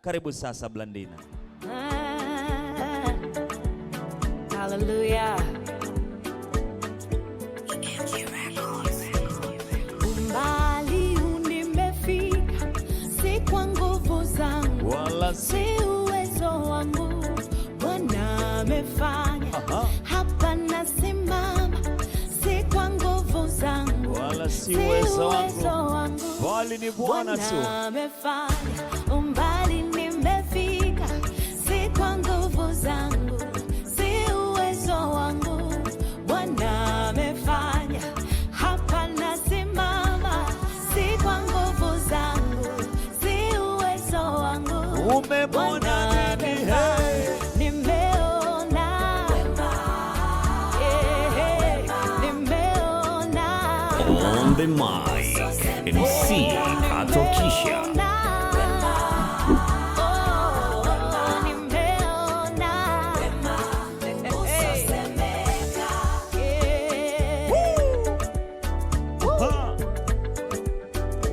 Karibu sasa Blandina. Hallelujah. Umbali nimefika, si kwa nguvu zangu wala si uwezo wangu, Bwana amefanya. Hapa nasimama, si kwa nguvu zangu wala si uwezo wangu, bali ni Bwana tu. Bwana amefanya. Umbali nimefika, si kwa nguvu zangu, si uwezo wangu, Bwana amefanya. Hapa nasimama, si kwa nguvu zangu, si uwezo wangu. Umemwona nini? Nimeona On the mic, MC Katokisha.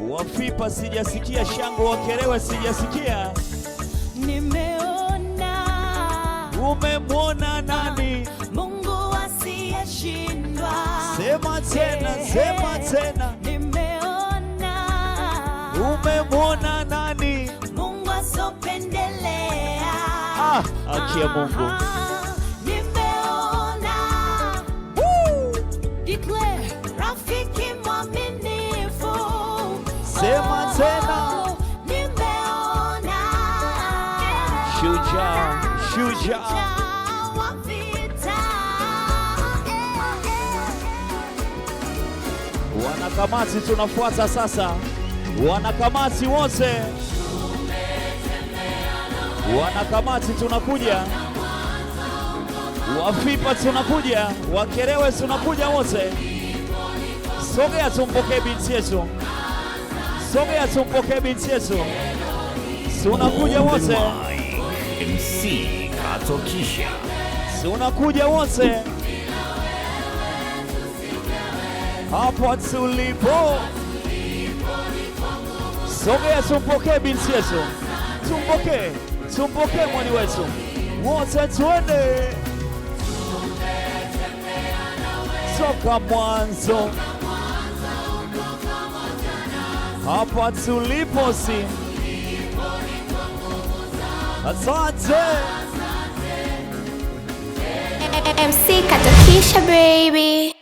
Wafipa sijasikia, shangwe Wakerewe sijasikia. Nimeona. Umemwona nani? Mungu asiyeshindwa. Sema tena, sema tena. Nimeona. Umemwona nani? Mungu asopendelea. Haki ya Mungu. Nimeona. Declare, rafiki mwaminifu. Sema tena. Nimeona. Shujaa, shujaa. Wanakamati tunafuata sasa. Wanakamati wote. Wanakamati tunakuja. Wafipa tunakuja. Wakerewe tunakuja wote. Sogea tumpokee binti yetu. Sogea tumpokee binti yetu. Tunakuja wote. MC Katokisha. Tunakuja wote. Hapa tulipo. Sogea tumpokee binti yetu. Tumpokee. Tumpokee mwani wetu. Wote tuende. Toka mwanzo. Hapa tulipo si. Asante. MC Katokisha baby.